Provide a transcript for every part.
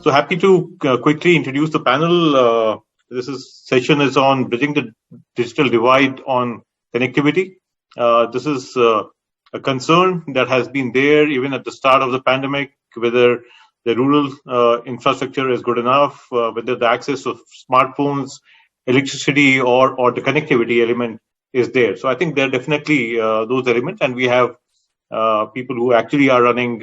So happy to quickly introduce the panel. This session is on bridging the digital divide on connectivity. This is a concern that has been there even at the start of the pandemic, whether the rural infrastructure is good enough, whether the access of smartphones, electricity, or the connectivity element is there. So I think there are definitely those elements, and we have people who actually are running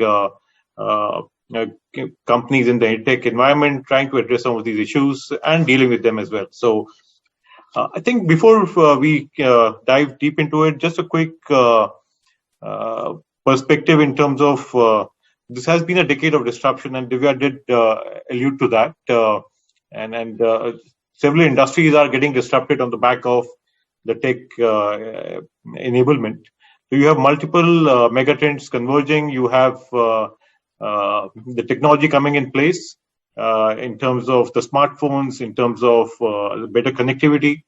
companies in the EdTech environment trying to address some of these issues and dealing with them as well. So I think before we dive deep into it, just a quick perspective in terms of this has been a decade of disruption, and Divya did allude to that. And several industries are getting disrupted on the back of the tech enablement. So you have multiple megatrends converging. You have the technology coming in place in terms of the smartphones, in terms of better connectivity.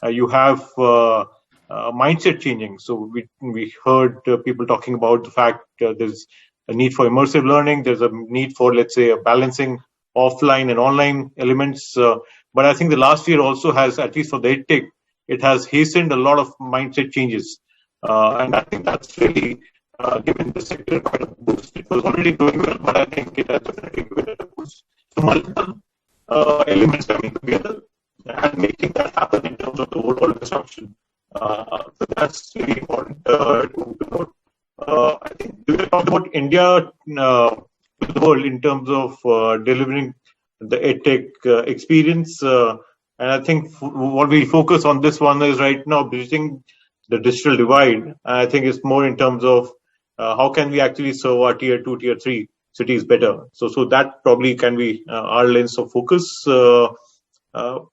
You have mindset changing. So we heard people talking about the fact there's a need for immersive learning. There's a need for, let's say, a balancing offline and online elements. But I think the last year also has, at least for the EdTech, it has hastened a lot of mindset changes. And I think that's really given the sector quite a boost. It was already doing well, but I think it has definitely given it a boost. So multiple elements coming together and making that happen in terms of the overall disruption. So that's really important to note. I think we talked about India to the world in terms of delivering the EdTech experience. And I think what we focus on this one is right now bridging the digital divide. I think it's more in terms of how can we actually serve our tier 2, tier 3 cities better. So that probably can be our lens of focus. From a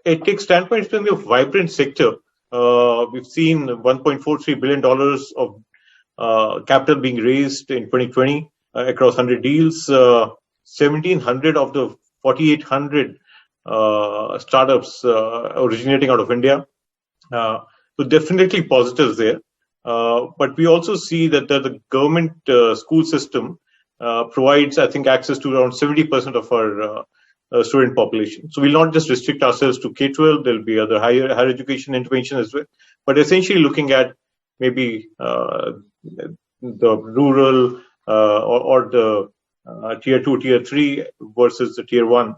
EdTech standpoint, it's going to be a vibrant sector. We've seen $1.43 billion of capital being raised in 2020 across 100 deals. 1,700 of the 4,800 startups originating out of India. So definitely positives there. But we also see that the government school system provides, I think, access to around 70% of our student population. So we'll not just restrict ourselves to K-12. There'll be other higher education intervention as well. But essentially looking at maybe the rural or the tier 2, tier 3 versus the tier 1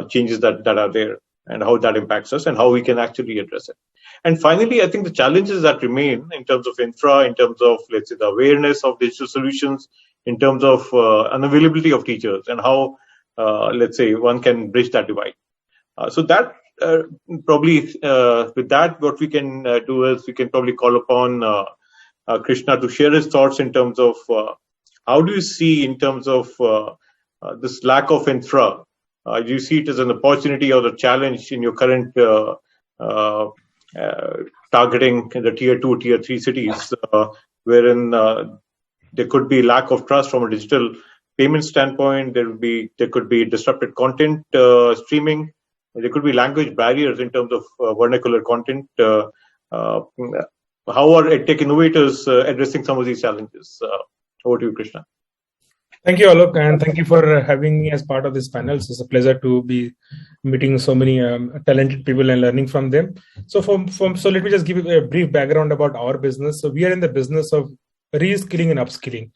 changes that are there, and how that impacts us and how we can actually address it. And finally, I think the challenges that remain in terms of infra, in terms of, let's say, the awareness of digital solutions, in terms of unavailability of teachers, and how, let's say, one can bridge that divide. So that probably with that, what we can do is we can probably call upon Krishna to share his thoughts in terms of how do you see in terms of this lack of infra? Do you see it as an opportunity or a challenge in your current targeting the tier 2, tier 3 cities, wherein there could be lack of trust from a digital payment standpoint? There could be disrupted content streaming. There could be language barriers in terms of vernacular content. How are EdTech innovators addressing some of these challenges? Over to you, Krishna. Thank you, Alok, and thank you for having me as part of this panel. It's a pleasure to be meeting so many talented people and learning from them. So let me just give you a brief background about our business. So we are in the business of reskilling and upskilling.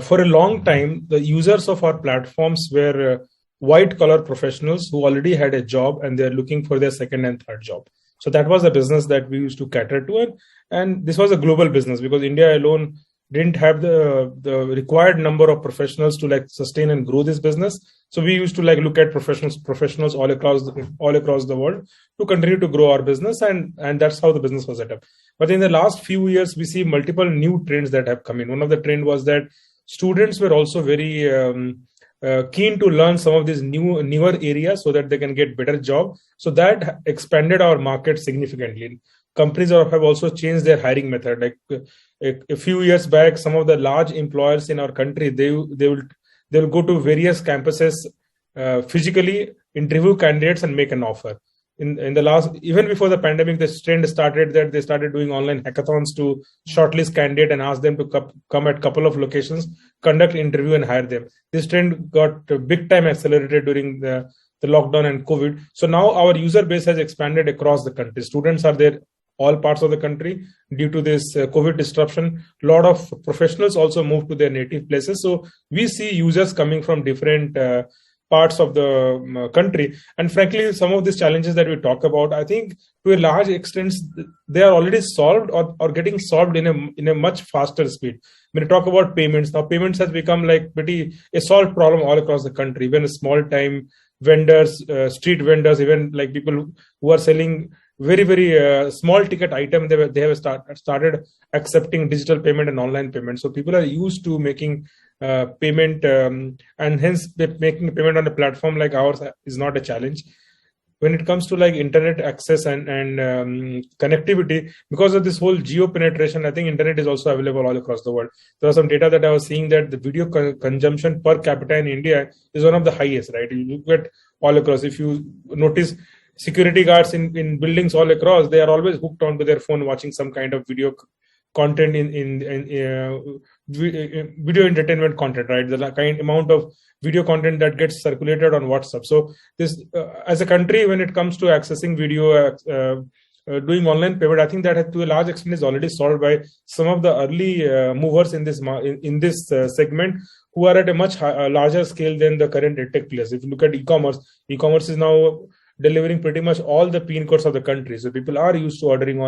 For a long time, the users of our platforms were white-collar professionals who already had a job and they're looking for their second and third job. So that was the business that we used to cater to. And this was a global business because India alone didn't have the required number of professionals to sustain and grow this business. So we used to look at professionals all across the world to continue to grow our business, and that's how the business was set up. But in the last few years, we see multiple new trends that have come in. One of the trend was that students were also very keen to learn some of these newer areas so that they can get better job. So that expanded our market significantly. Companies have also changed their hiring method. Like a few years back, some of the large employers in our country, they will go to various campuses physically, interview candidates and make an offer. in the last, even before the pandemic, this trend started that they started doing online hackathons to shortlist candidate and ask them to come at couple of locations, conduct interview and hire them. This trend got big time accelerated during the lockdown and COVID. So now our user base has expanded across the country. Students are there all parts of the country due to this COVID disruption. A lot of professionals also moved to their native places. So we see users coming from different parts of the country. And frankly, some of these challenges that we talk about, I think to a large extent, they are already solved or getting solved in a much faster speed. When you talk about payments, now payments has become like a solved problem all across the country. Even a small time vendors, street vendors, even like people who are selling very, very small ticket item, they have started accepting digital payment and online payment. So people are used to making payment, and hence making payment on a platform like ours is not a challenge. When it comes to like internet access and connectivity, because of this whole geo penetration, I think internet is also available all across the world. There was some data that I was seeing that the video consumption per capita in India is one of the highest, right? You look at all across. If you notice, security guards in buildings all across, they are always hooked onto their phone watching some kind of video content in video entertainment content, right? The kind amount of video content that gets circulated on WhatsApp. So this, as a country, when it comes to accessing video, doing online payment, I think that to a large extent is already solved by some of the early movers in this segment, who are at a much larger scale than the current EdTech players. If you look at e-commerce is now delivering pretty much all the pin codes of the country. So people are used to ordering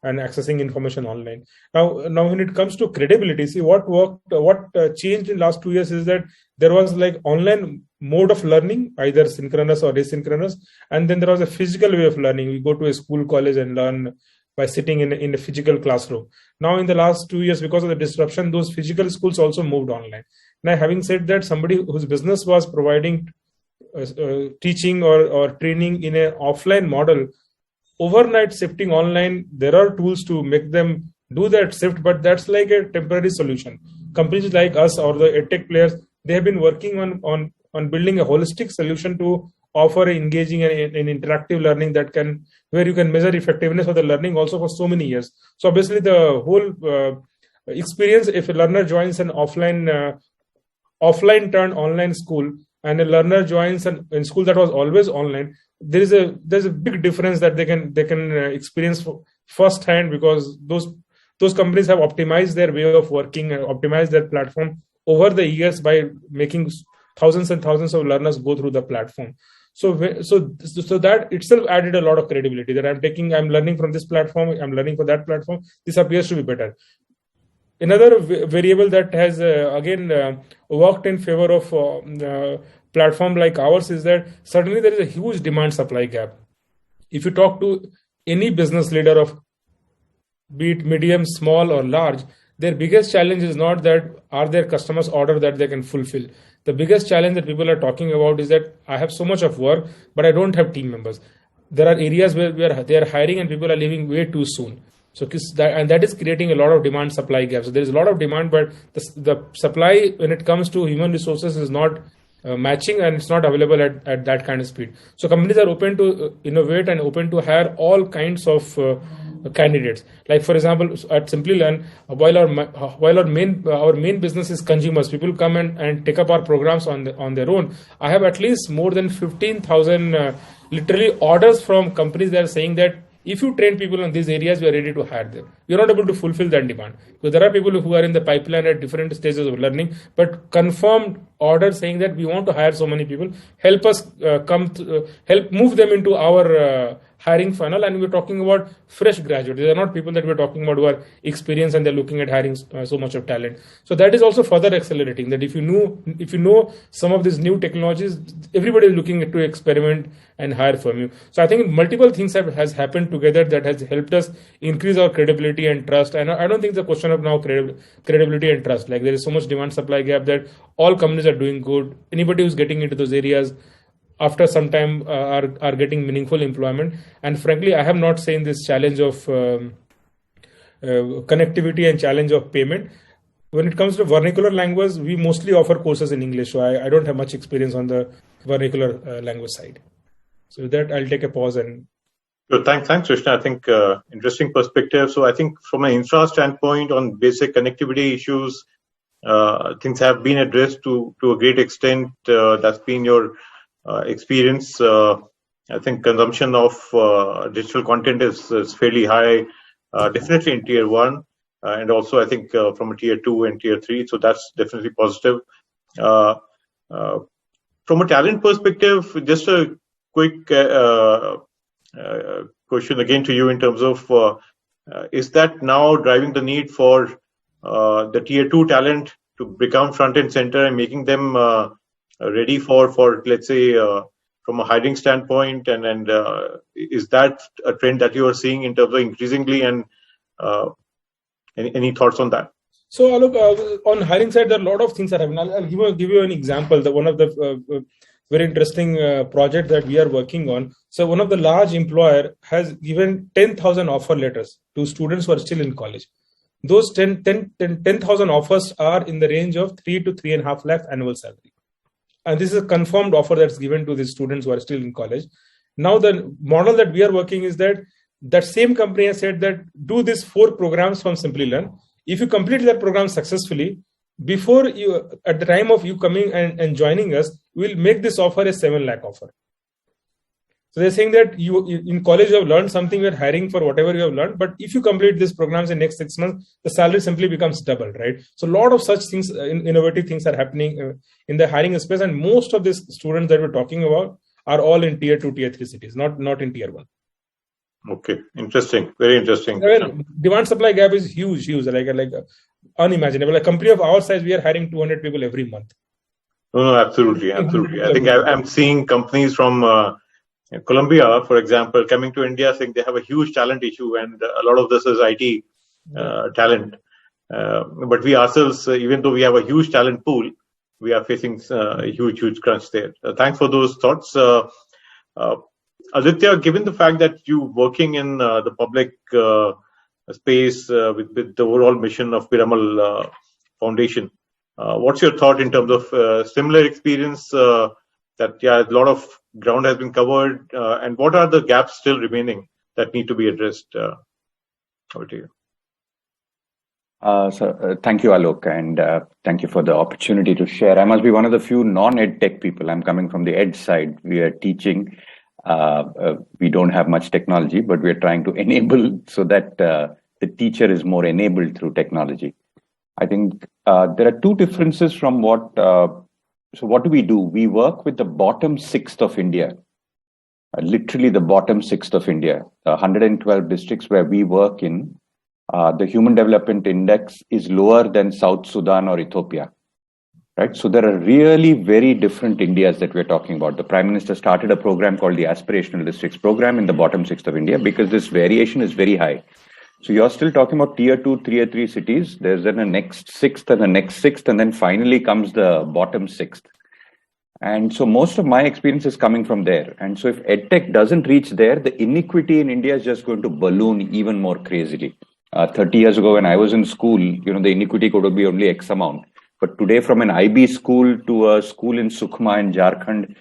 and accessing information online. Now when it comes to credibility, see what changed in last 2 years is that there was like online mode of learning, either synchronous or asynchronous, and then there was a physical way of learning. We go to a school, college and learn by sitting in a physical classroom. Now in the last 2 years, because of the disruption, those physical schools also moved online. Now having said that, somebody whose business was providing teaching or training in an offline model, overnight shifting online, there are tools to make them do that shift, but that's like a temporary solution. Companies like us or the EdTech players, they have been working on building a holistic solution to offer engaging and interactive learning where you can measure effectiveness of the learning also for so many years. So obviously the whole experience, if a learner joins an offline turned online school, and a learner joins a school that was always online, there's a big difference that they can experience firsthand, because those companies have optimized their way of working and optimized their platform over the years by making thousands and thousands of learners go through the platform. So that itself added a lot of credibility, that I'm learning from this platform, I'm learning from that platform. This appears to be better. Another variable that has again worked in favor of platform like ours is that suddenly there is a huge demand supply gap. If you talk to any business leader of be it medium, small or large, their biggest challenge is not that are their customers order that they can fulfill. The biggest challenge that people are talking about is that I have so much of work, but I don't have team members. There are areas where they are hiring and people are leaving way too soon. So that is creating a lot of demand supply gaps. So there is a lot of demand, but the supply when it comes to human resources is not matching, and it's not available at that kind of speed. So companies are open to innovate and open to hire all kinds of candidates. Like for example, at Simplilearn, while our main business is consumers, people come and take up our programs on their own. I have at least more than 15,000 literally orders from companies that are saying that if you train people in these areas, we are ready to hire them. We are not able to fulfill that demand. So there are people who are in the pipeline at different stages of learning, but confirmed orders saying that we want to hire so many people, help us help move them into our hiring funnel. And we're talking about fresh graduates. They are not people that we're talking about who are experienced and they're looking at hiring so much of talent. So that is also further accelerating, that if you know some of these new technologies, everybody is looking to experiment and hire from you. So I think multiple things has happened together that has helped us increase our credibility and trust. And I don't think it's a question of now credibility and trust. Like there is so much demand supply gap that all companies are doing good. Anybody who's getting into those areas after some time are getting meaningful employment. And frankly, I have not seen this challenge of connectivity and challenge of payment. When it comes to vernacular language, we mostly offer courses in English. So I don't have much experience on the vernacular language side. So with that, I'll take a pause and. So thanks, Krishna. I think interesting perspective. So I think from an infra standpoint on basic connectivity issues, things have been addressed to a great extent. That's been your experience. I think consumption of digital content is fairly high, definitely in tier 1, and also I think from a tier 2 and tier 3. So that's definitely positive. From a talent perspective, just a quick question again to you in terms of is that now driving the need for the tier 2 talent to become front and center and making them ready for let's say from a hiring standpoint, and is that a trend that you are seeing in terms of increasingly, and any thoughts on that? So Alok, on hiring side, there are a lot of things that happen. I'll give you an example. One of the very interesting project that we are working on. So one of the large employer has given 10,000 offer letters to students who are still in college. Those 10,000 offers are in the range of 3 to 3.5 lakh annual salary. And this is a confirmed offer that's given to the students who are still in college. Now the model that we are working is that same company has said that do these 4 programs from Simplilearn. If you complete that program successfully, before you, at the time of you coming and joining us, we'll make this offer a 7 lakh offer. So they're saying that you in college you have learned something, we're hiring for whatever you have learned, but if you complete these programs in the next 6 months, the salary simply becomes double, right? So a lot of such things, innovative things are happening in the hiring space, and most of these students that we're talking about are all in tier 2, tier 3 cities, not in tier 1. Okay, interesting, very interesting. Demand supply gap is huge, like unimaginable. A company of our size, we are hiring 200 people every month. No, absolutely. I think I'm seeing companies from Colombia, for example, coming to India saying they have a huge talent issue, and a lot of this is IT talent. But we ourselves, even though we have a huge talent pool, we are facing a huge crunch there. Thanks for those thoughts. Aditya, given the fact that you working in the public space with the overall mission of Piramal Foundation, what's your thought in terms of similar experience that a lot of ground has been covered, and what are the gaps still remaining that need to be addressed? Over to you. Thank you, Alok, and thank you for the opportunity to share. I must be one of the few non-EdTech people. I'm coming from the Ed side. We are teaching. We don't have much technology, but we are trying to enable so that the teacher is more enabled through technology. I think there are 2 differences from what. So what do? We work with the bottom 6th of India, literally the bottom 6th of India. 112 districts where we work in, the Human Development Index is lower than South Sudan or Ethiopia. Right, so there are really very different Indias that we're talking about. The Prime Minister started a program called the Aspirational Districts Program in the bottom 6th of India because this variation is very high. So you're still talking about tier 2, tier 3 cities. There's then a next 6th and a next 6th, and then finally comes the bottom 6th. And so most of my experience is coming from there. And so if EdTech doesn't reach there, the inequity in India is just going to balloon even more crazily. 30 years ago when I was in school, the inequity could be only X amount. But today, from an IB school to a school in Sukhma in Jharkhand,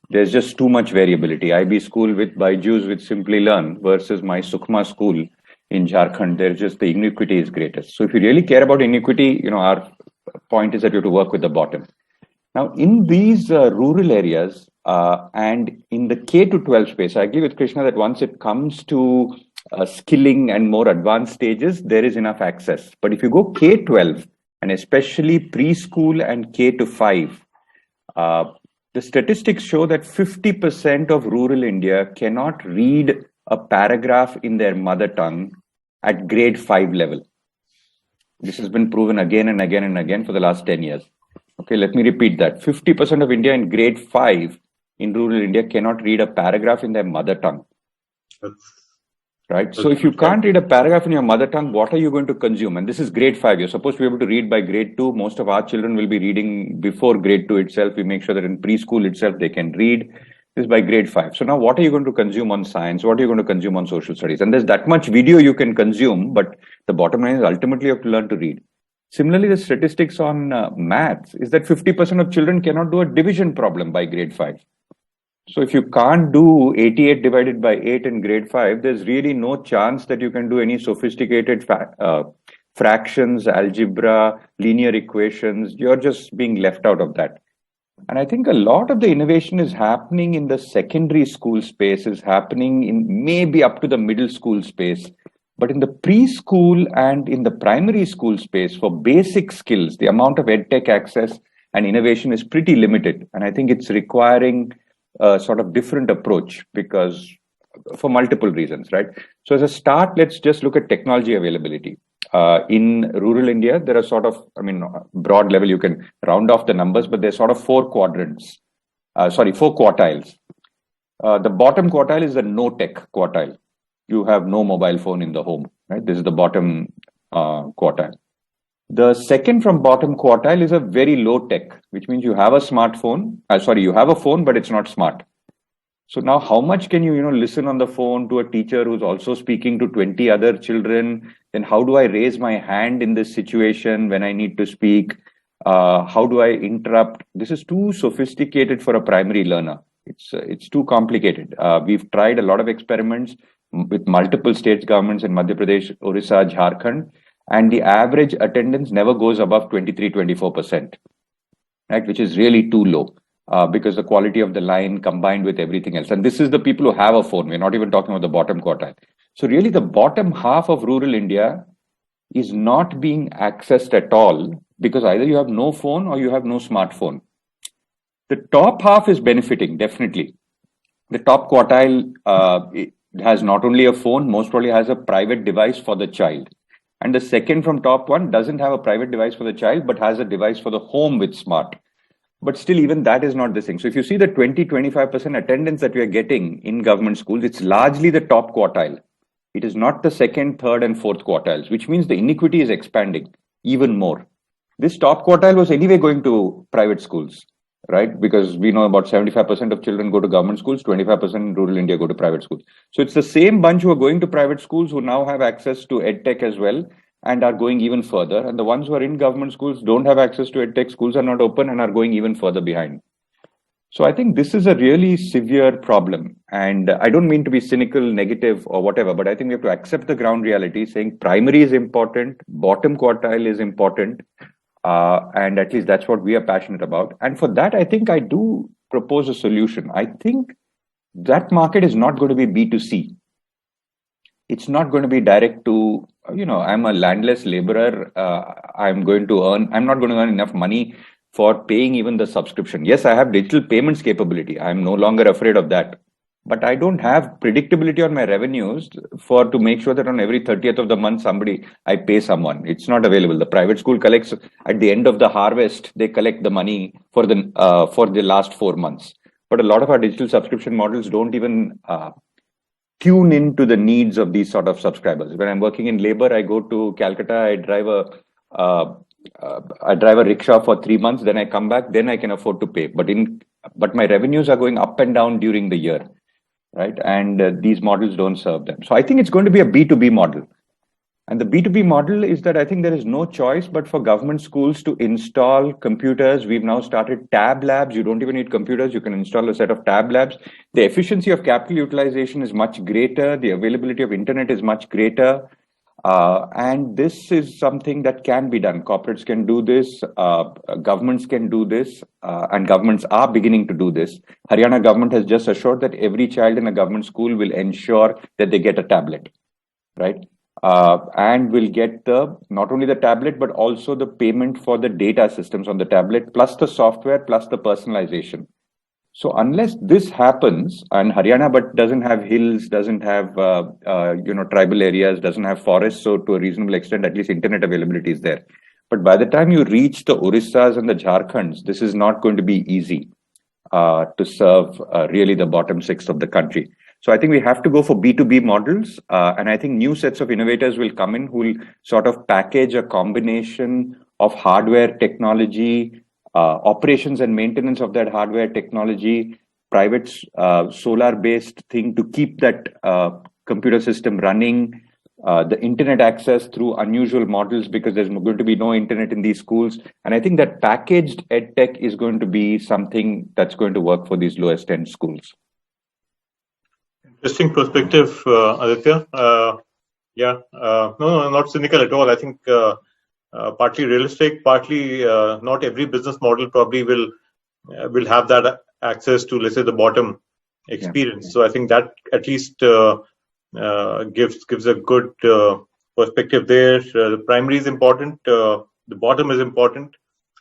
there's just too much variability. IB school with Byju's with Simplilearn versus my Sukhma school in Jharkhand, there's just the inequity is greatest. So if you really care about inequity, our point is that you have to work with the bottom. Now, in these rural areas and in the K to 12 space, I agree with Krishna that once it comes to skilling and more advanced stages, there is enough access. But if you go K-12, and especially preschool and K to 5, the statistics show that 50% of rural India cannot read a paragraph in their mother tongue at grade 5 level. This has been proven again and again and again for the last 10 years. Okay, let me repeat that. 50% of India in grade 5 in rural India cannot read a paragraph in their mother tongue. Right. So if you can't read a paragraph in your mother tongue, what are you going to consume? And this is grade 5. You're supposed to be able to read by grade 2. Most of our children will be reading before grade 2 itself. We make sure that in preschool itself, they can read. This is by grade 5. So now what are you going to consume on science? What are you going to consume on social studies? And there's that much video you can consume, but the bottom line is ultimately you have to learn to read. Similarly, the statistics on maths is that 50% of children cannot do a division problem by grade 5. So if you can't do 88 divided by 8 in grade 5, there's really no chance that you can do any sophisticated fractions, algebra, linear equations. You're just being left out of that. And I think a lot of the innovation is happening in the secondary school space, is happening in maybe up to the middle school space. But in the preschool and in the primary school space, for basic skills, the amount of EdTech access and innovation is pretty limited. And I think it's requiring a sort of different approach because for multiple reasons, right? So as a start, let's just look at technology availability. In rural India, there are sort of, broad level, you can round off the numbers, but there's sort of four quartiles. The bottom quartile is the no tech quartile. You have no mobile phone in the home, right? This is the bottom quartile. The second from bottom quartile is a very low tech, which means you have a smartphone. You have a phone, but it's not smart. So now how much can you, listen on the phone to a teacher who's also speaking to 20 other children? Then how do I raise my hand in this situation when I need to speak? How do I interrupt? This is too sophisticated for a primary learner. It's too complicated. We've tried a lot of experiments with multiple state governments in Madhya Pradesh, Orissa, Jharkhand, and the average attendance never goes above 23-24%, right? Which is really too low. Because the quality of the line combined with everything else. And this is the people who have a phone. We're not even talking about the bottom quartile. So really the bottom half of rural India is not being accessed at all because either you have no phone or you have no smartphone. The top half is benefiting, definitely. The top quartile has not only a phone, most probably has a private device for the child. And the second from top one doesn't have a private device for the child, but has a device for the home with smart. But still, even that is not the thing. So if you see the 20-25% attendance that we are getting in government schools, it's largely the top quartile. It is not the second, third, and fourth quartiles, which means the inequity is expanding even more. This top quartile was anyway going to private schools, right? Because we know about 75% of children go to government schools, 25% in rural India go to private schools. So it's the same bunch who are going to private schools who now have access to EdTech as well, and are going even further. And the ones who are in government schools don't have access to EdTech, schools are not open and are going even further behind. So I think this is a really severe problem. And I don't mean to be cynical, negative or whatever, but I think we have to accept the ground reality saying primary is important, bottom quartile is important. And at least that's what we are passionate about. And for that, I think I do propose a solution. I think that market is not going to be B2C. It's not going to be direct to, I'm a landless laborer. I'm not going to earn enough money for paying even the subscription. Yes, I have digital payments capability. I'm no longer afraid of that. But I don't have predictability on my revenues to make sure that on every 30th of the month, I pay someone. It's not available. The private school collects at the end of the harvest, they collect the money for the last 4 months. But a lot of our digital subscription models don't even tune into the needs of these sort of subscribers. When I'm working in labor, I go to Calcutta, I drive a rickshaw for 3 months, then I come back, then I can afford to pay. But my revenues are going up and down during the year, right? And these models don't serve them. So I think it's going to be a B2B model. And the B2B model is that I think there is no choice but for government schools to install computers. We've now started tab labs. You don't even need computers. You can install a set of tab labs. The efficiency of capital utilization is much greater. The availability of internet is much greater. And this is something that can be done. Corporates can do this. Governments can do this. And governments are beginning to do this. Haryana government has just assured that every child in a government school will ensure that they get a tablet, right? And will get not only the tablet, but also the payment for the data systems on the tablet, plus the software, plus the personalization. So unless this happens, and Haryana but doesn't have hills, doesn't have tribal areas, doesn't have forests, so to a reasonable extent, at least internet availability is there. But by the time you reach the Orissas and the Jharkhands, this is not going to be easy to serve really the bottom sixth of the country. So I think we have to go for B2B models. And I think new sets of innovators will come in who will sort of package a combination of hardware technology, operations and maintenance of that hardware technology, private solar-based thing to keep that computer system running, the internet access through unusual models because there's going to be no internet in these schools. And I think that packaged EdTech is going to be something that's going to work for these lowest end schools. Interesting perspective, Aditya. No, not cynical at all. I think partly realistic, partly not every business model probably will have that access to, let's say, the bottom experience. So I think that at least gives a good perspective there. The primary is important, the bottom is important,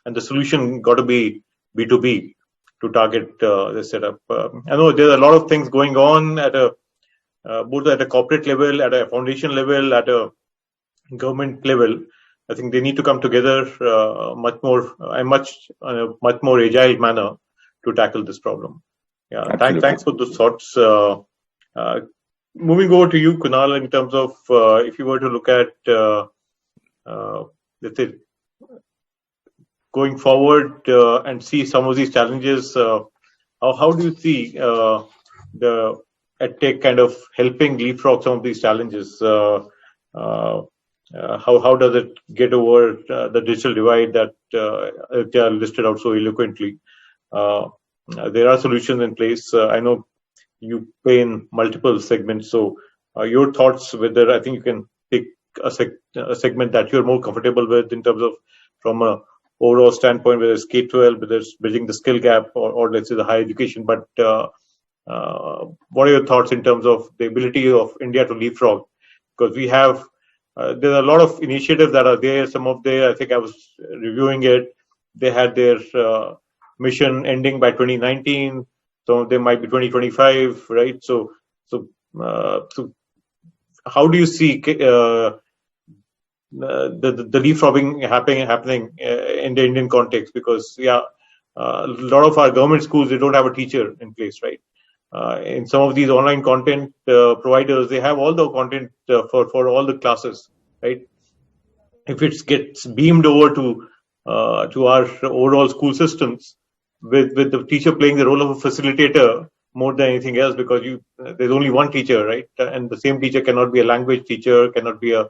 and the solution got to be B2B to target the setup. I know there's a lot of things going on at both at a corporate level, at a foundation level, at a government level. I think they need to come together much more agile manner to tackle this problem. Yeah, thanks for those thoughts. Moving over to you, Kounal, in terms of if you were to look at, let's say, going forward and see some of these challenges, how do you see the EdTech kind of helping leapfrog some of these challenges? How does it get over the digital divide that they are listed out so eloquently? There are solutions in place. I know you play in multiple segments, so your thoughts whether I think you can pick a segment that you're more comfortable with in terms of from a overall standpoint, whether it's K-12, whether it's bridging the skill gap or let's say the higher education. But what are your thoughts in terms of the ability of India to leapfrog? Because we have there's a lot of initiatives that are there. Some of I think I was reviewing it. They had their mission ending by 2019. Some of them might be 2025, right? So how do you see the leapfrogging happening in the Indian context? Because a lot of our government schools, they don't have a teacher in place, right? In some of these online content providers, they have all the content for all the classes, right? If it gets beamed over to our overall school systems, with the teacher playing the role of a facilitator more than anything else, because there's only one teacher, right? And the same teacher cannot be a language teacher, cannot be a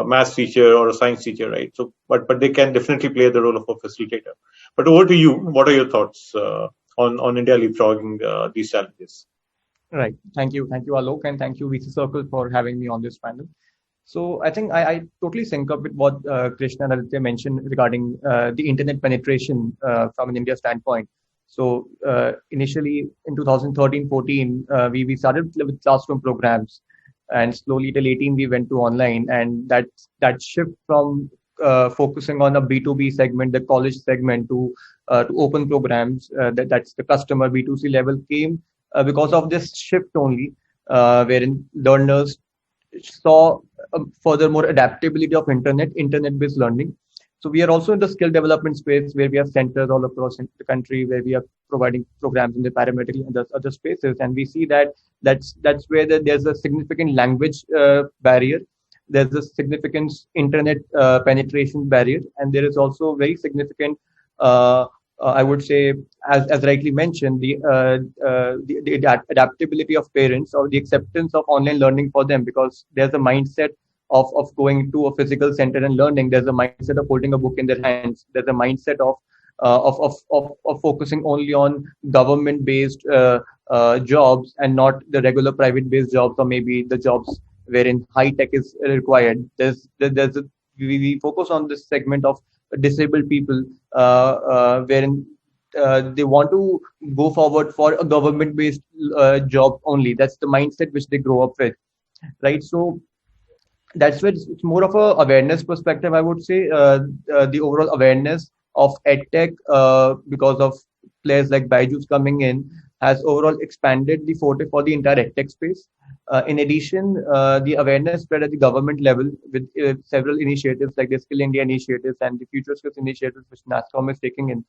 maths teacher or a science teacher, right? So, but they can definitely play the role of a facilitator. But over to you. What are your thoughts on India leapfrogging these challenges? Right. Thank you, Alok, and thank you, VC Circle, for having me on this panel. So I think I totally sync up with what Krishna and Aditya mentioned regarding the internet penetration from an India standpoint. So initially in 2013-14, we started with classroom programs, and slowly till 18 we went to online, and that shift from focusing on a B2B segment, the college segment, to open programs, that's the customer B2C level came because of this shift only, wherein learners saw furthermore adaptability of internet-based learning. So we are also in the skill development space where we have centers all across the country where we are providing programs in the paramedical and other spaces, and we see that's where there's a significant language barrier, there's a significant internet penetration barrier, and there is also very significant I would say, as rightly mentioned, the adaptability of parents or the acceptance of online learning for them, because there's a mindset of going to a physical center and learning. There's a mindset of holding a book in their hands. There's a mindset of focusing only on government-based jobs and not the regular private-based jobs, or maybe the jobs wherein high tech is required. We focus on this segment of disabled people, wherein they want to go forward for a government-based job only. That's the mindset which they grow up with, right? So that's where it's more of a awareness perspective, I would say. The overall awareness of EdTech, because of players like Byju's coming in, has overall expanded the forte for the entire EdTech space. In addition, the awareness spread at the government level with several initiatives like the Skill India initiatives and the Future Skills initiatives which NASSCOM is taking in,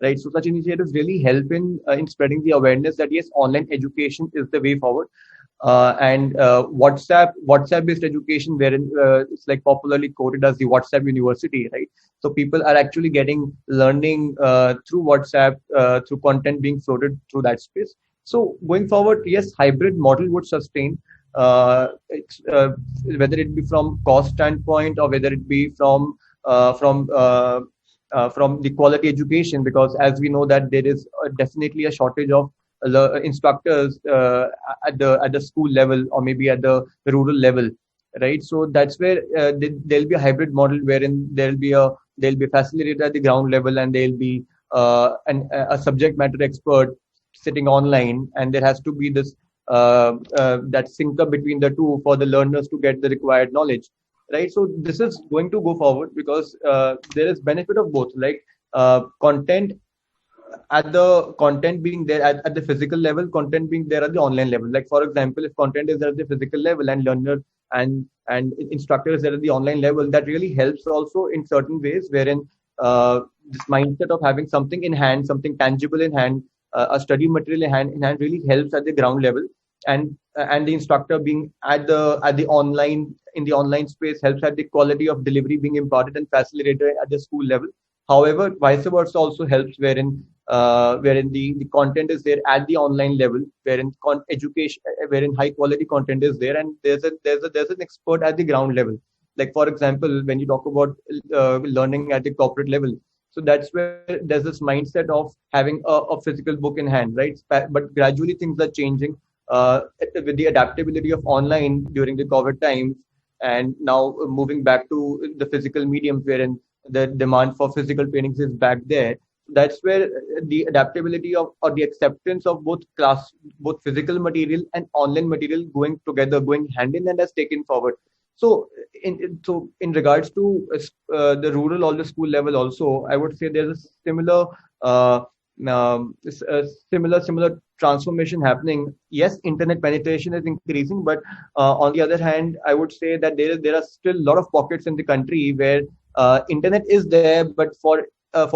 right? So such initiatives really help in spreading the awareness that yes, online education is the way forward. And WhatsApp-based education, wherein it's like popularly quoted as the WhatsApp University, right? So people are actually getting learning through WhatsApp, through content being floated through that space. So going forward, yes, hybrid model would sustain. whether it be from cost standpoint or whether it be from the quality education, because as we know that there is definitely a shortage of instructors at the school level or maybe at the rural level, right? So that's where there'll be a hybrid model wherein there'll be a facilitator at the ground level, and there'll be a subject matter expert sitting online, and there has to be this that sync up between the two for the learners to get the required knowledge, right? So this is going to go forward because there is benefit of both, like content being there at the physical level, content being there at the online level. Like for example, if content is there at the physical level and learner and instructor is there at the online level, that really helps also in certain ways, wherein this mindset of having something in hand, something tangible in hand, a study material in hand really helps at the ground level, and the instructor being at the online, in the online space, helps at the quality of delivery being imparted and facilitated at the school level. However, vice versa also helps, wherein the content is there at the online level, wherein education, wherein high quality content is there, and there's an expert at the ground level. Like for example, when you talk about learning at the corporate level, so that's where there's this mindset of having a physical book in hand, right? But gradually things are changing with the adaptability of online during the COVID times, and now moving back to the physical medium, wherein the demand for physical trainings is back there. That's where the adaptability of or the acceptance of both physical material and online material going together, going hand in hand, has taken forward. So in regards to the rural or the school level also, I would say there's a similar similar transformation happening. Yes, internet penetration is increasing, but on the other hand, I would say that there are still a lot of pockets in the country where internet is there, but for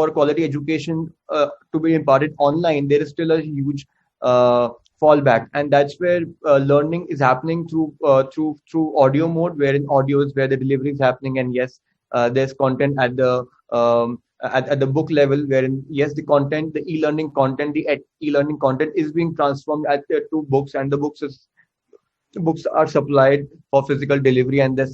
quality education to be imparted online, there is still a huge fallback, and that's where learning is happening through audio mode, wherein audio is where the delivery is happening, and yes, there's content at the at the book level, wherein yes, the content, the e-learning content, e-learning content is being transformed to books, and the books are supplied for physical delivery, and the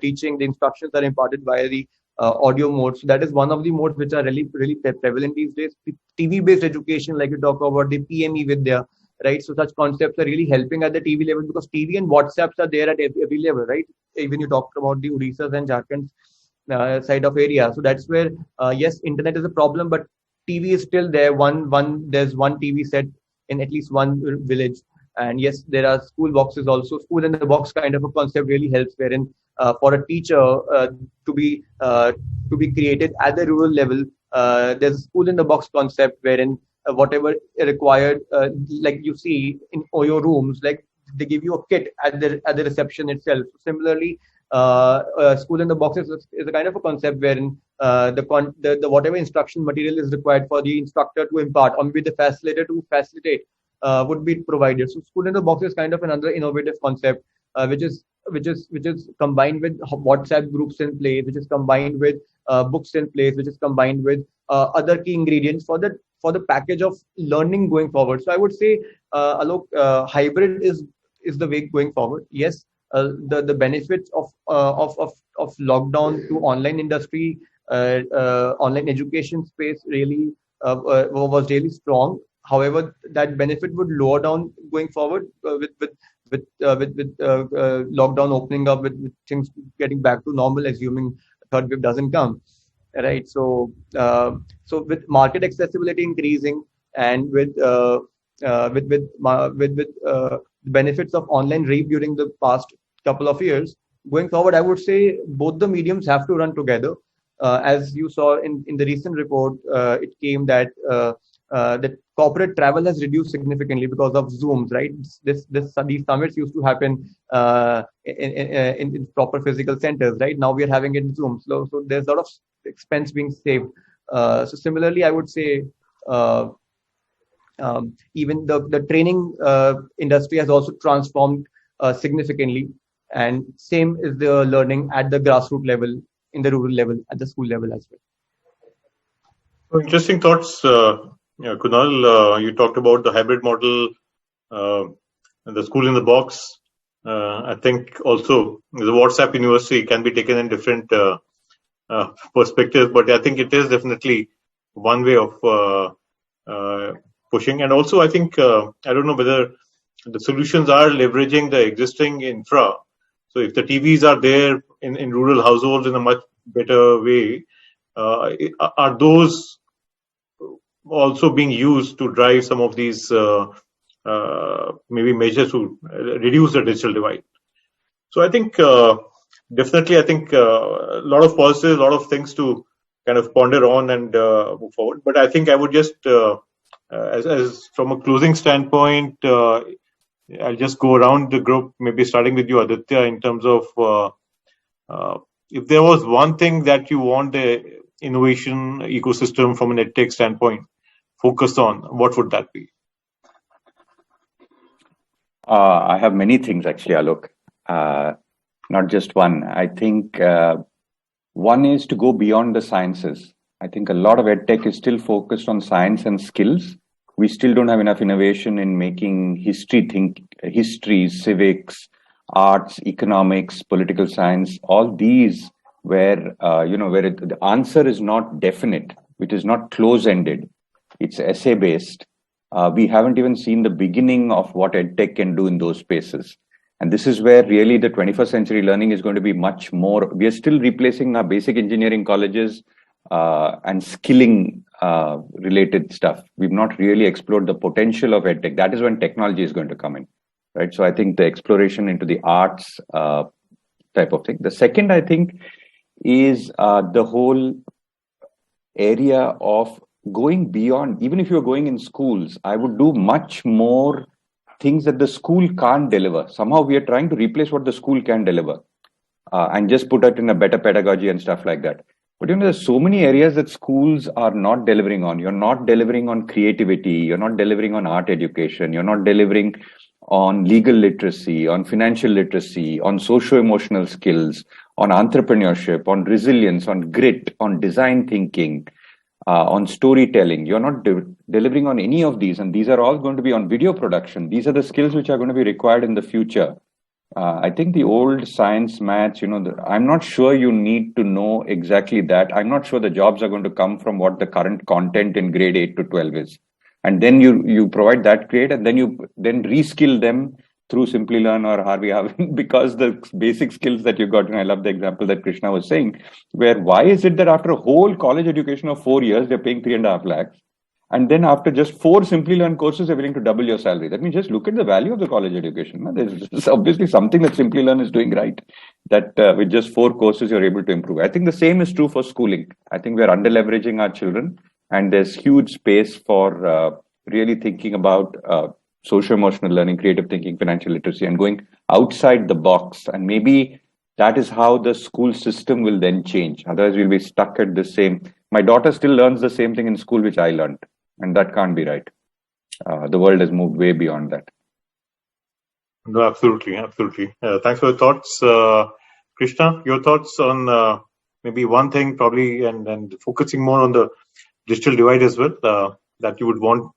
teaching, the instructions are imparted via the audio mode. So that is one of the modes which are really prevalent these days. TV based education, like you talk about the PME Vidya, right? So such concepts are really helping at the TV level, because TV and WhatsApps are there at every level, right? Even you talked about the Odisha's and Jharkhand's side of area. So that's where yes, internet is a problem, but TV is still there. There's one TV set in at least one village. And yes, there are school boxes also. School in the box kind of a concept really helps, wherein for a teacher to be created at the rural level, there's a school in the box concept, wherein whatever required, like you see in your rooms, like they give you a kit at the reception itself. Similarly, school in the box is a kind of a concept wherein the whatever instruction material is required for the instructor to impart, or maybe the facilitator to facilitate, would be provided. So school in the box is kind of another innovative concept, which is combined with WhatsApp groups in place, which is combined with books in place, which is combined with other key ingredients for the package of learning going forward. So I would say, Alok, hybrid is the way going forward. Yes, the benefits of lockdown to online industry, online education space really was really strong. However, that benefit would lower down going forward with lockdown opening up, with things getting back to normal, assuming third wave doesn't come, right? So with market accessibility increasing, and with benefits of online reap during the past couple of years, going forward, I would say both the mediums have to run together. As you saw in the recent report, it came that that corporate travel has reduced significantly because of Zooms, right? These summits used to happen in proper physical centers, right? Now we are having it in Zoom. So there's a lot of expense being saved. So similarly, I would say even the training industry has also transformed significantly, and same is the learning at the grassroots level, in the rural level, at the school level as well. Interesting thoughts. Kunal, you talked about the hybrid model the school in the box. I think also the WhatsApp University can be taken in different perspectives, but I think it is definitely one way of pushing. And also, I think I don't know whether the solutions are leveraging the existing infra. So if the TVs are there in rural households in a much better way, are those also being used to drive some of these maybe measures to reduce the digital divide? So I think definitely, I think a lot of positives, a lot of things to kind of ponder on and move forward. But I think I would just, as from a closing standpoint, I'll just go around the group, maybe starting with you, Aditya, in terms of if there was one thing that you want the innovation ecosystem from an EdTech standpoint focused on, what would that be? I have many things actually, Alok. Not just one. I think one is to go beyond the sciences. I think a lot of EdTech is still focused on science and skills. We still don't have enough innovation in making history, civics, arts, economics, political science, all these where, where the answer is not definite, which is not close-ended. It's essay-based. We haven't even seen the beginning of what EdTech can do in those spaces. And this is where really the 21st century learning is going to be much more. We are still replacing our basic engineering colleges and skilling related stuff. We've not really explored the potential of EdTech. That is when technology is going to come in, right? So I think the exploration into the arts type of thing. The second, I think, is the whole area of going beyond. Even if you're going in schools, I would do much more things that the school can't deliver. Somehow we are trying to replace what the school can deliver and just put it in a better pedagogy and stuff like that. But there's so many areas that schools are not delivering on. You're not delivering on creativity. You're not delivering on art education. You're not delivering on legal literacy, on financial literacy, on socio-emotional skills, on entrepreneurship, on resilience, on grit, on design thinking, on storytelling. You're not delivering on any of these. And these are all going to be on video production. These are the skills which are going to be required in the future. I think the old science, maths, I'm not sure you need to know exactly that. I'm not sure the jobs are going to come from what the current content in grade 8 to 12 is. And then you provide that grade and then you reskill them through Simplilearn or Harvin because the basic skills that you got, and I love the example that Krishna was saying, where why is it that after a whole college education of 4 years, they're paying 3.5 lakhs. And then after just 4 Simplilearn courses, they're willing to double your salary. That means just look at the value of the college education. There's obviously something that Simplilearn is doing right, that with just 4 courses, you're able to improve. I think the same is true for schooling. I think we're under-leveraging our children, and there's huge space for really thinking about socio-emotional learning, creative thinking, financial literacy, and going outside the box. And maybe that is how the school system will then change. Otherwise, we'll be stuck at the same. My daughter still learns the same thing in school, which I learned. And that can't be right. The world has moved way beyond that. No, absolutely. Thanks for your thoughts. Krishna, your thoughts on maybe one thing probably and focusing more on the digital divide as well that you would want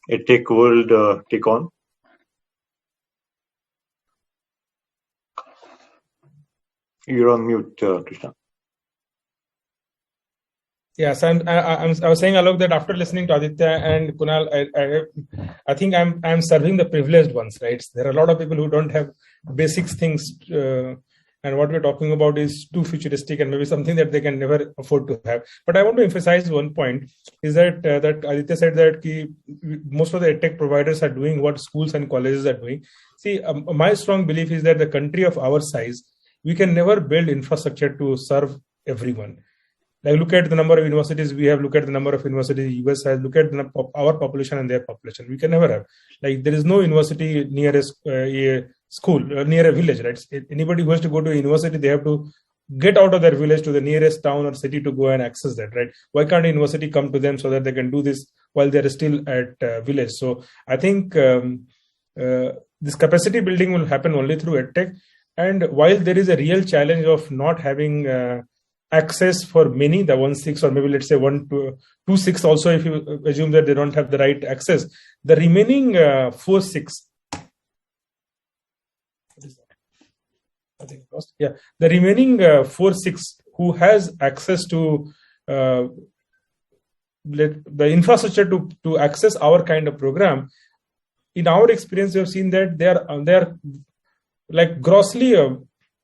EdTech World take on? You're on mute, Krishna. Yes, I was saying, Alok, that after listening to Aditya and Kounal, I think I'm serving the privileged ones, right? There are a lot of people who don't have basic things, and what we're talking about is too futuristic and maybe something that they can never afford to have. But I want to emphasize one point is that Aditya said that most of the EdTech providers are doing what schools and colleges are doing. See, my strong belief is that the country of our size, we can never build infrastructure to serve everyone. Like look at the number of universities we have, look at the number of universities the US has, look at our population and their population. We can never have. Like there is no university near a school, near a village, right? Anybody who has to go to a university, they have to get out of their village to the nearest town or city to go and access that, right? Why can't a university come to them so that they can do this while they're still at village? So I think this capacity building will happen only through EdTech. And while there is a real challenge of not having access for many, the 1/6 or maybe let's say 2/6 also, if you assume that they don't have the right access, the remaining 4/6, cost. Yeah, the remaining 4-6 who has access to the infrastructure to access our kind of program, in our experience, we have seen that they are like grossly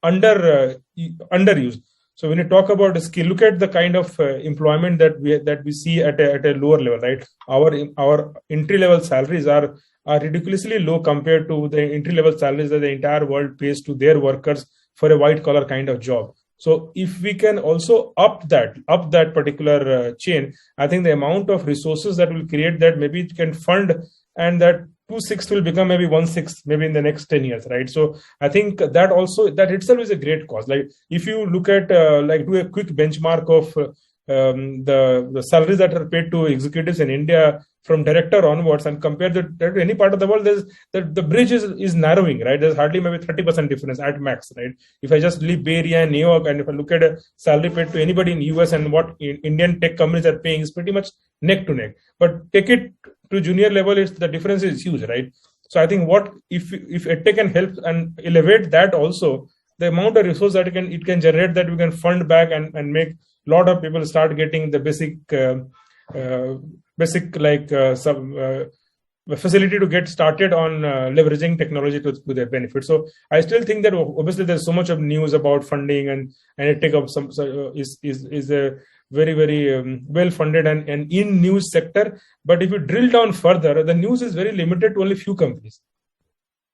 underused. So when you talk about skill, look at the kind of employment that we see at a lower level, right? Our entry level salaries are ridiculously low compared to the entry level salaries that the entire world pays to their workers for a white collar kind of job. So if we can also up that particular chain, I think the amount of resources that will create that maybe it can fund, and that 2/6 will become maybe 1/6 maybe in the next 10 years, right? So I think that itself is a great cause. Like if you look at do a quick benchmark of the salaries that are paid to executives in India from director onwards and compare that to any part of the world, the bridge is narrowing, right? There's hardly maybe 30% difference at max, right? If I just leave Bay Area and New York, and if I look at a salary paid to anybody in US and what Indian tech companies are paying, is pretty much neck to neck. But take it to junior level, the difference is huge, right? So I think if EdTech can help and elevate that also, the amount of resource that it can generate, that we can fund back and make a lot of people start getting the basic facility to get started on leveraging technology to their benefit. So I still think that obviously there's so much of news about funding, and EdTech is a very, very well funded and in news sector. But if you drill down further, the news is very limited to only few companies.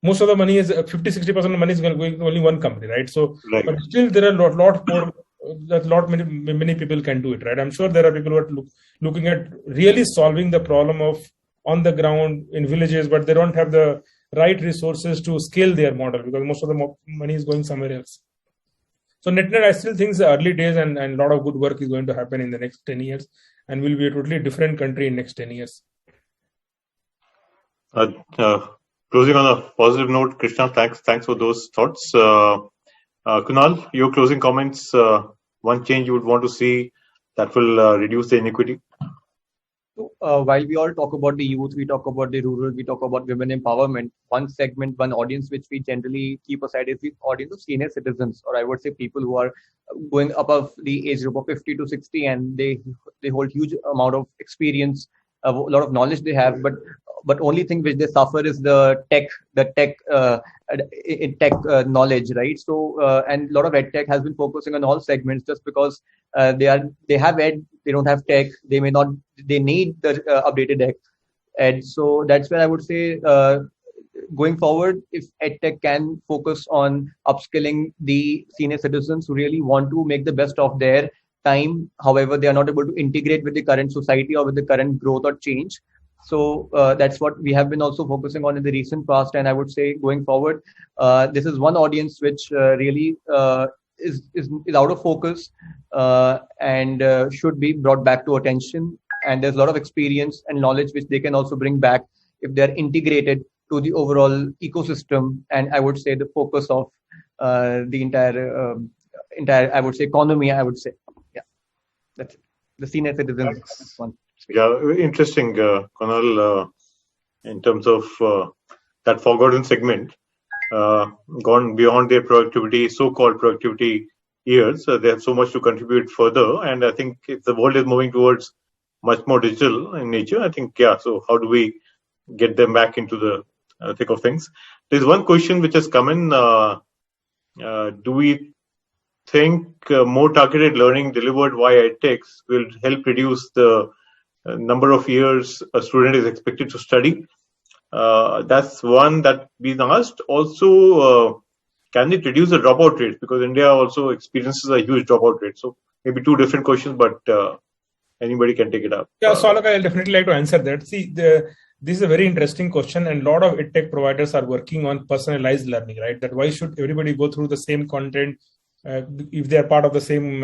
Most of the money is 50-60% of the money is going to only one company, right? So, right. But still there are a lot more. Many people can do it, right? I'm sure there are people who are looking at really solving the problem of on the ground in villages, but they don't have the right resources to scale their model because most of the money is going somewhere else. So net, I still think the early days and a lot of good work is going to happen in the next 10 years, and we'll be a totally different country in next 10 years. Closing on a positive note, Krishna, thanks for those thoughts. Kounal, your closing comments, one change you would want to see that will reduce the inequity? So, while we all talk about the youth, we talk about the rural, we talk about women empowerment, one segment, one audience which we generally keep aside is the audience of senior citizens, or I would say people who are going above the age group of 50 to 60, and they hold huge amount of experience, a lot of knowledge they have, but only thing which they suffer is the tech knowledge, right? So and a lot of EdTech has been focusing on all segments just because they have ed, they don't have tech, they need the updated ed. So that's where I would say going forward, if EdTech can focus on upskilling the senior citizens who really want to make the best of their time, however they are not able to integrate with the current society or with the current growth or change. So that's what we have been also focusing on in the recent past, and I would say going forward, this is one audience which really is out of focus and should be brought back to attention. And there's a lot of experience and knowledge which they can also bring back if they're integrated to the overall ecosystem. And I would say the focus of the entire I would say economy. I would say, yeah, that's it. The senior citizens one. Yeah, interesting, Kounal, in terms of that forgotten segment, gone beyond their productivity, so-called productivity years. They have so much to contribute further. And I think if the world is moving towards much more digital in nature, I think, yeah, so how do we get them back into the thick of things? There's one question which has come in. Do we think more targeted learning delivered via EdTechs will help reduce the number of years a student is expected to study? That's one that been asked. Also, can it reduce the dropout rate? Because India also experiences a huge dropout rate. So maybe two different questions, but anybody can take it up. Yeah, so Alok, I'll definitely like to answer that. See, this is a very interesting question, and a lot of EdTech providers are working on personalized learning, right? That why should everybody go through the same content if they are part of the same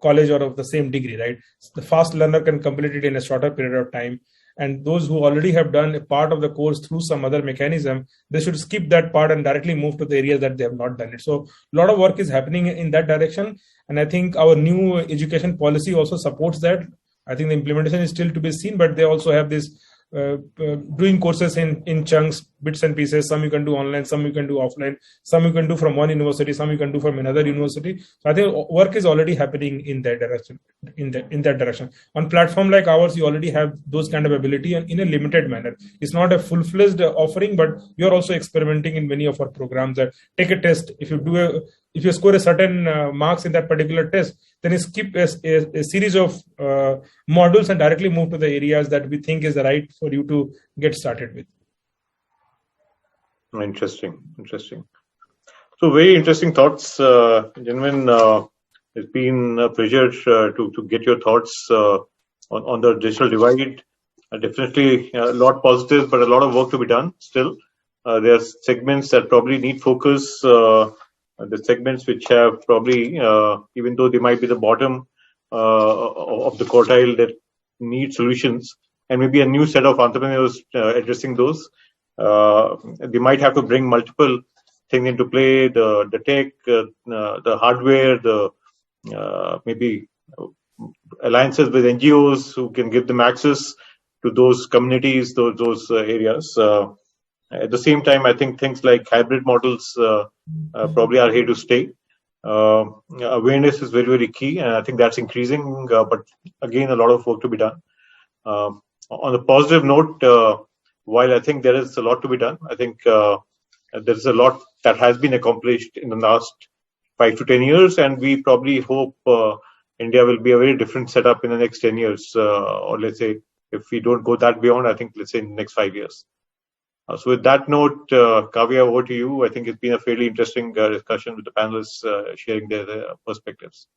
college or of the same degree, right? The fast learner can complete it in a shorter period of time. And those who already have done a part of the course through some other mechanism, they should skip that part and directly move to the areas that they have not done it. So a lot of work is happening in that direction. And I think our new education policy also supports that. I think the implementation is still to be seen, but they also have this doing courses in chunks, bits and pieces. Some you can do online, some you can do offline, some you can do from one university, some you can do from another university. So I think work is already happening in that direction. In that direction, on platform like ours, you already have those kind of ability, and in a limited manner. It's not a full-fledged offering, but you're also experimenting in many of our programs. That take a test. If you score a certain marks in that particular test, then you skip a series of modules and directly move to the areas that we think is right for you to get started with. Interesting. So very interesting thoughts, gentlemen. It's been a pleasure to get your thoughts on the digital divide. Definitely a lot positive, but a lot of work to be done still. There are segments that probably need focus. The segments which have probably, even though they might be the bottom of the quartile, that need solutions, and maybe a new set of entrepreneurs addressing those. They might have to bring multiple things into play: the tech, the hardware, the maybe alliances with NGOs who can give them access to those communities, those areas. At the same time, I think things like hybrid models probably are here to stay. Awareness is very, very key, and I think that's increasing. But again, a lot of work to be done. On a positive note, while I think there is a lot to be done, I think there's a lot that has been accomplished in the last 5 to 10 years, and we probably hope India will be a very different setup in the next 10 years, or let's say, if we don't go that beyond, I think, let's say, in the next 5 years. So with that note, Kavya, over to you. I think it's been a fairly interesting discussion with the panelists sharing their perspectives.